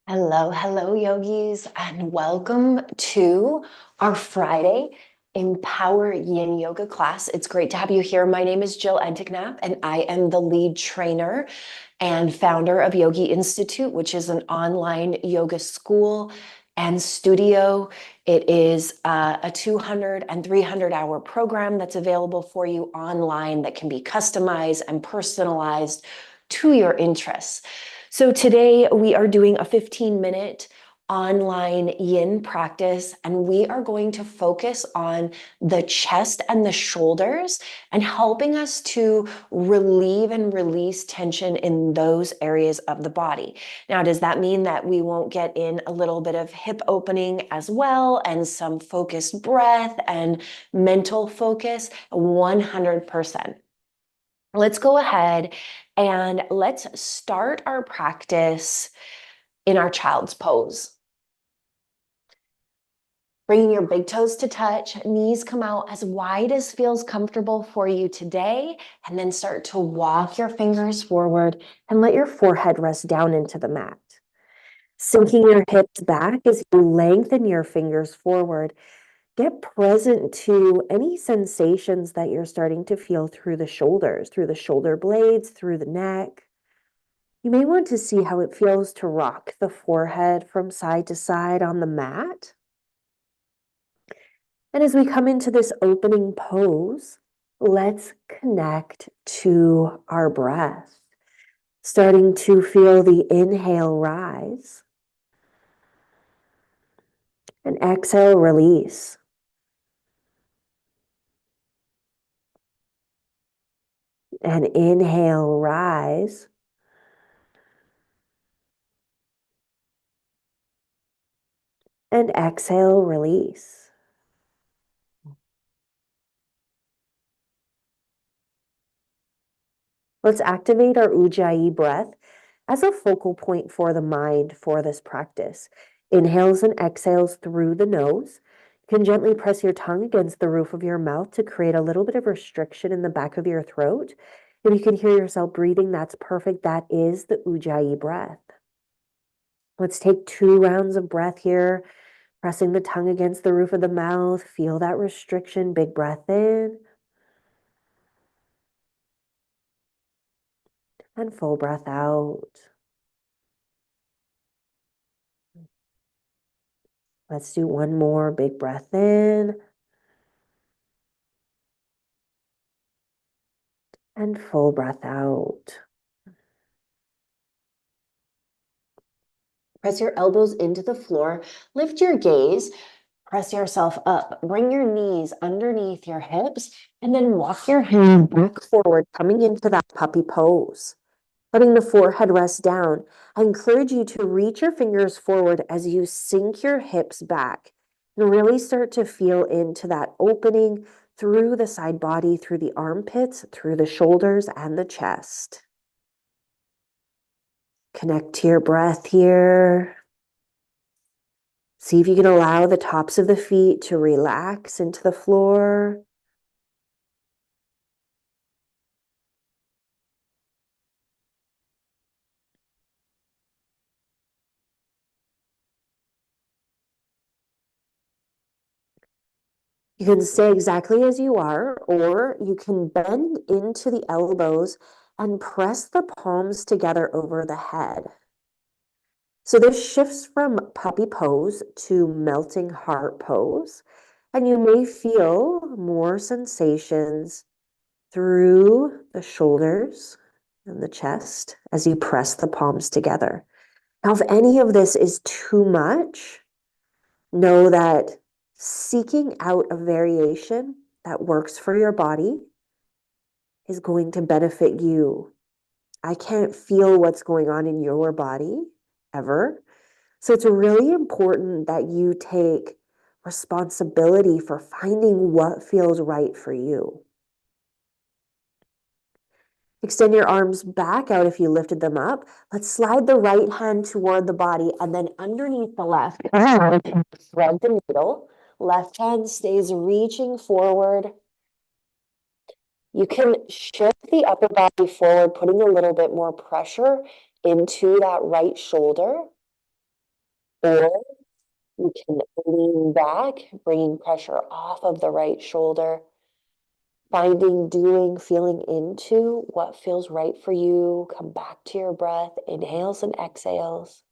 Hello, hello, yogis, and welcome to our Friday Empower Yin Yoga class. It's great to have you here. My name is Jill Enticknap, and I am the lead trainer and founder of Yogi Institute, which is an online yoga school and studio. It is a 200 and 300-hour program that's available for you online that can be customized and personalized to your interests. So today we are doing a 15-minute online yin practice, and we are going to focus on the chest and the shoulders and helping us to relieve and release tension in those areas of the body. Now, does that mean that we won't get in a little bit of hip opening as well and some focused breath and mental focus? 100%. Let's go ahead and let's start our practice in our child's pose. Bringing your big toes to touch, knees come out as wide as feels comfortable for you today, and then start to walk your fingers forward and let your forehead rest down into the mat. Sinking your hips back as you lengthen your fingers forward. Get present to any sensations that you're starting to feel through the shoulders, through the shoulder blades, through the neck. You may want to see how it feels to rock the forehead from side to side on the mat. And as we come into this opening pose, let's connect to our breath, starting to feel the inhale rise and exhale release. And inhale rise and exhale release. Let's activate our Ujjayi breath as a focal point for the mind for this practice. Inhales and exhales through the nose. You can gently press your tongue against the roof of your mouth to create a little bit of restriction in the back of your throat. If you can hear yourself breathing, that's perfect. That is the Ujjayi breath. Let's take 2 rounds of breath here, pressing the tongue against the roof of the mouth. Feel that restriction. Big breath in. And full breath out. Let's do one more big breath in. And full breath out. Press your elbows into the floor. Lift your gaze. Press yourself up. Bring your knees underneath your hips. And then walk your hand back forward, coming into that puppy pose. Letting the forehead rest down. I encourage you to reach your fingers forward as you sink your hips back and really start to feel into that opening through the side body, through the armpits, through the shoulders and the chest. Connect to your breath here. See if you can allow the tops of the feet to relax into the floor. You can stay exactly as you are, or you can bend into the elbows and press the palms together over the head. So this shifts from puppy pose to melting heart pose, and you may feel more sensations through the shoulders and the chest as you press the palms together. Now, if any of this is too much, know that seeking out a variation that works for your body is going to benefit you. I can't feel what's going on in your body ever. So it's really important that you take responsibility for finding what feels right for you. Extend your arms back out if you lifted them up. Let's slide the right hand toward the body and then underneath the left hand, thread the needle. Left hand stays reaching forward. You can shift the upper body forward, putting a little bit more pressure into that right shoulder. Or you can lean back, bringing pressure off of the right shoulder, finding, doing, feeling into what feels right for you. Come back to your breath, inhales and exhales.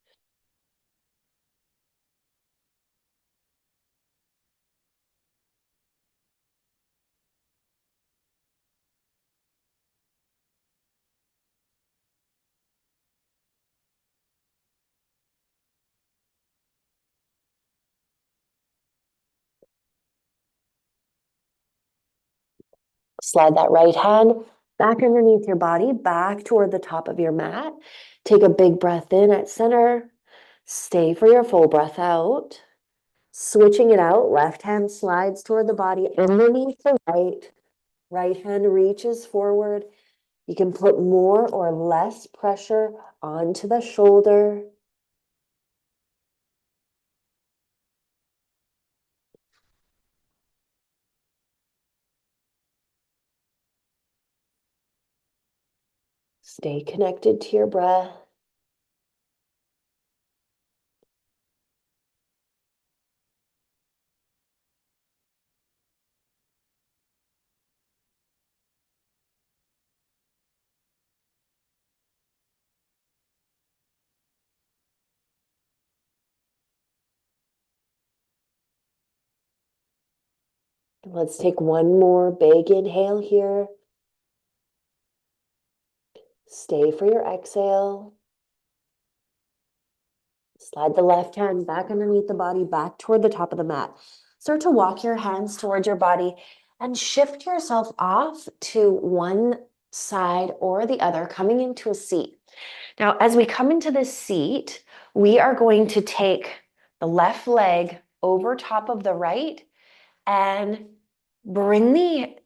Slide that right hand back underneath your body, back toward the top of your mat. Take a big breath in at center. Stay for your full breath out. Switching it out, left hand slides toward the body underneath the right. Right hand reaches forward. You can put more or less pressure onto the shoulder. Stay connected to your breath. Let's take one more big inhale here. Stay for your exhale. Slide the left hand back underneath the body, back toward the top of the mat. Start to walk your hands towards your body and shift yourself off to one side or the other, coming into a seat. Now, as we come into this seat, we are going to take the left leg over top of the right and bring the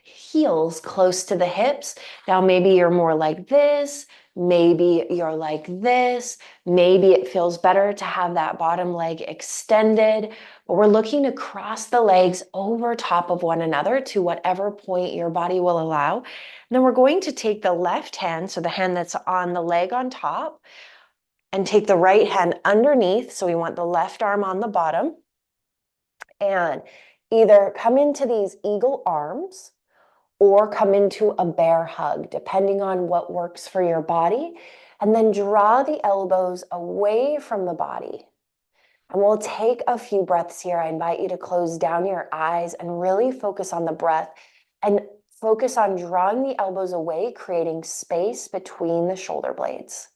heels close to the hips. Now, maybe you're more like this, maybe you're like this, maybe it feels better to have that bottom leg extended, but we're looking to cross the legs over top of one another to whatever point your body will allow. And then we're going to take the left hand, so the hand that's on the leg on top, and take the right hand underneath. So we want the left arm on the bottom, and either come into these eagle arms or come into a bear hug, depending on what works for your body. And then draw the elbows away from the body. And we'll take a few breaths here. I invite you to close down your eyes and really focus on the breath and focus on drawing the elbows away, creating space between the shoulder blades.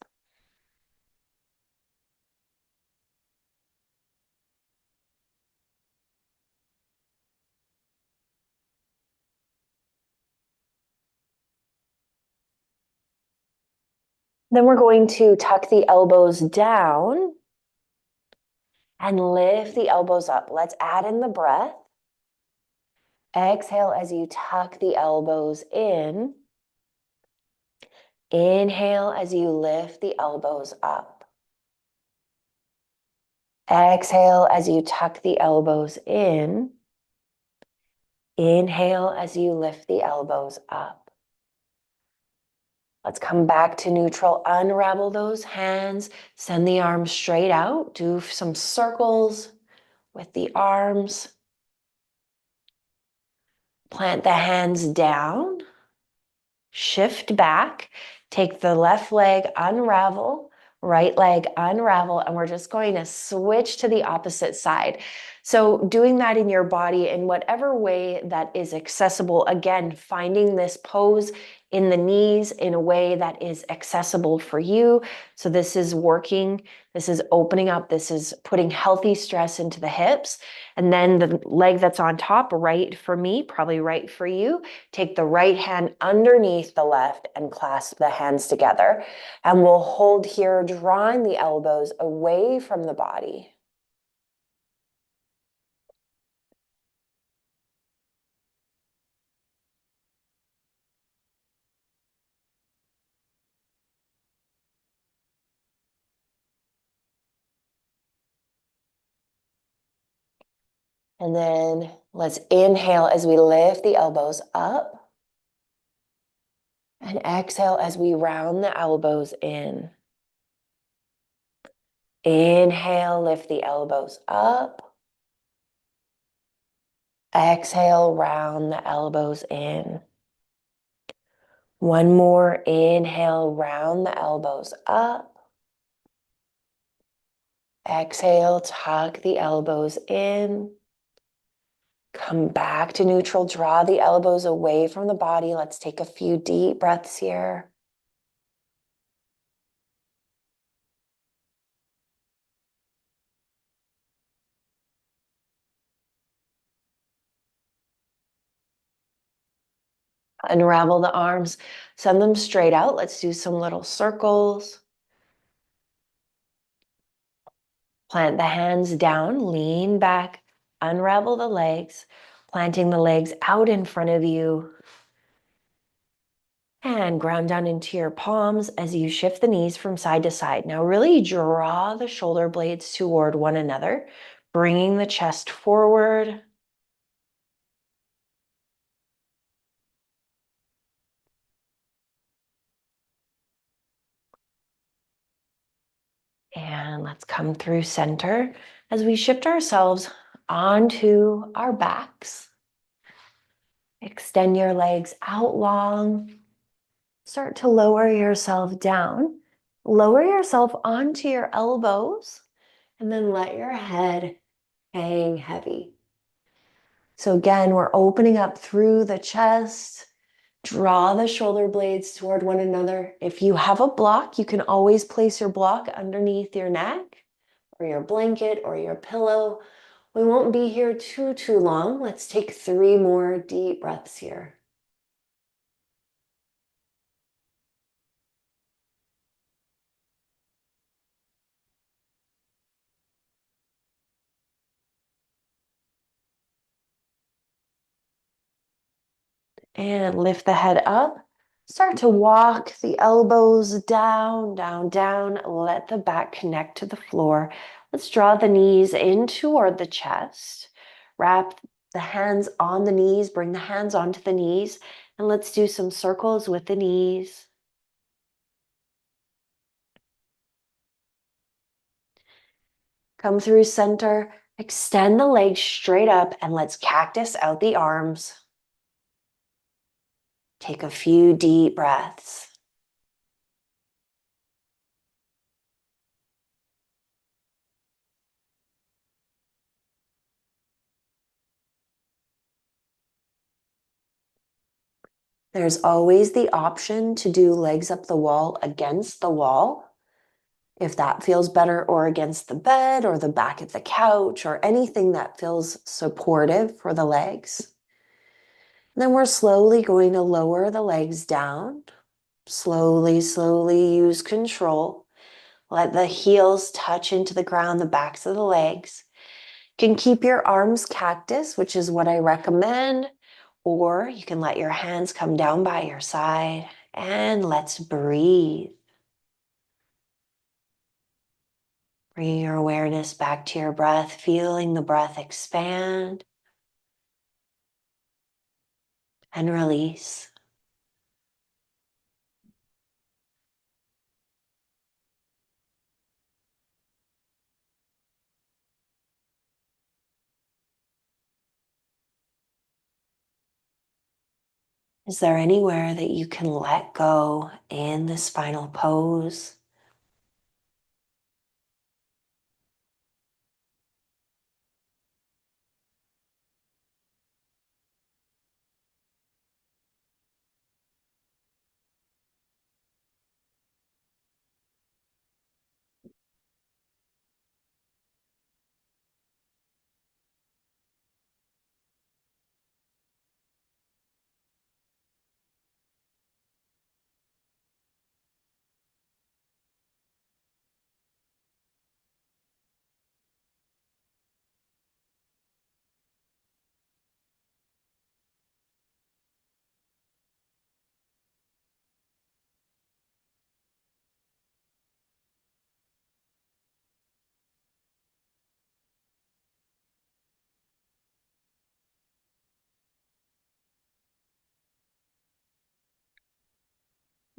Then we're going to tuck the elbows down and lift the elbows up. Let's add in the breath. Exhale as you tuck the elbows in. Inhale as you lift the elbows up. Exhale as you tuck the elbows in. Inhale as you lift the elbows up. Let's come back to neutral. Unravel those hands. Send the arms straight out. Do some circles with the arms. Plant the hands down. Shift back. Take the left leg, unravel. Right leg, unravel. And we're just going to switch to the opposite side. So doing that in your body in whatever way that is accessible. Again, finding this pose in the knees in a way that is accessible for you. So this is working. This is opening up. This is putting healthy stress into the hips. And then the leg that's on top, right for me, probably right for you. Take the right hand underneath the left and clasp the hands together. And we'll hold here, drawing the elbows away from the body. And then let's inhale as we lift the elbows up. And exhale as we round the elbows in. Inhale, lift the elbows up. Exhale, round the elbows in. One more. Inhale, round the elbows up. Exhale, tuck the elbows in. Come back to neutral. Draw the elbows away from the body. Let's take a few deep breaths here. Unravel the arms. Send them straight out. Let's do some little circles. Plant the hands down. Lean back. Unravel the legs. Planting the legs out in front of you. And ground down into your palms as you shift the knees from side to side. Now really draw the shoulder blades toward one another, bringing the chest forward. And let's come through center as we shift ourselves onto our backs. Extend your legs out long. Start to lower yourself down. Lower yourself onto your elbows and then let your head hang heavy. So again, we're opening up through the chest. Draw the shoulder blades toward one another. If you have a block, you can always place your block underneath your neck or your blanket or your pillow. We won't be here too long. Let's take 3 more deep breaths here. And lift the head up. Start to walk the elbows down, down, down. Let the back connect to the floor. Let's draw the knees in toward the chest. Wrap the hands on the knees. Bring the hands onto the knees. And let's do some circles with the knees. Come through center. Extend the legs straight up. And let's cactus out the arms. Take a few deep breaths. There's always the option to do legs up the wall against the wall, if that feels better, or against the bed or the back of the couch or anything that feels supportive for the legs. And then we're slowly going to lower the legs down. Slowly, slowly use control. Let the heels touch into the ground, the backs of the legs. You can keep your arms cactus, which is what I recommend. Or you can let your hands come down by your side and let's breathe. Bring your awareness back to your breath, feeling the breath expand and release. Is there anywhere that you can let go in this final pose?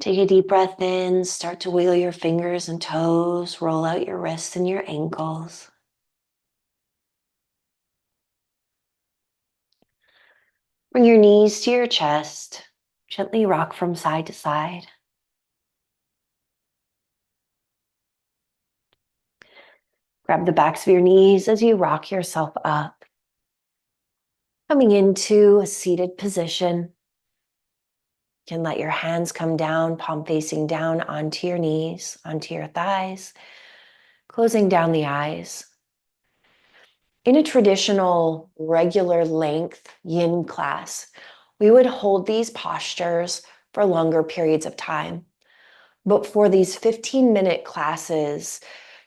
Take a deep breath in, start to wiggle your fingers and toes, roll out your wrists and your ankles. Bring your knees to your chest, gently rock from side to side. Grab the backs of your knees as you rock yourself up. Coming into a seated position. You can let your hands come down, palm facing down onto your knees, onto your thighs, closing down the eyes. In a traditional regular length yin class, we would hold these postures for longer periods of time. But for these 15-minute classes,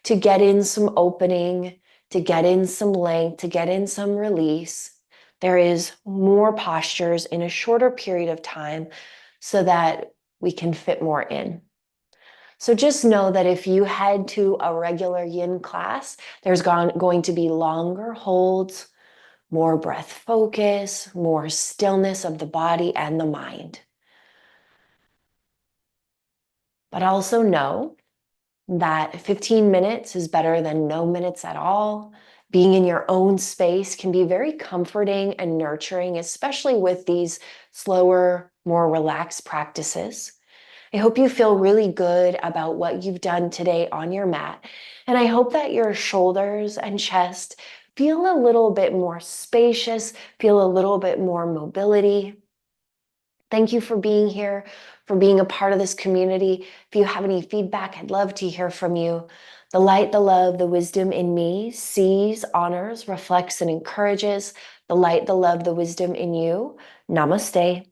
to get in some opening, to get in some length, to get in some release, there is more postures in a shorter period of time so that we can fit more in. So just know that if you head to a regular yin class, there's going to be longer holds, more breath focus, more stillness of the body and the mind. But also know that 15 minutes is better than no minutes at all. Being in your own space can be very comforting and nurturing, especially with these slower, more relaxed practices. I hope you feel really good about what you've done today on your mat. And I hope that your shoulders and chest feel a little bit more spacious, feel a little bit more mobility. Thank you for being here, for being a part of this community. If you have any feedback, I'd love to hear from you. The light, the love, the wisdom in me sees, honors, reflects, and encourages. The light, the love, the wisdom in you. Namaste.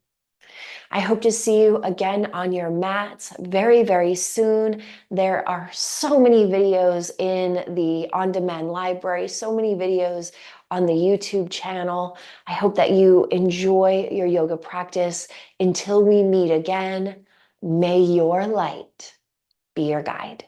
I hope to see you again on your mats very, very soon. There are so many videos in the on-demand library, so many videos on the YouTube channel. I hope that you enjoy your yoga practice. Until we meet again, may your light be your guide.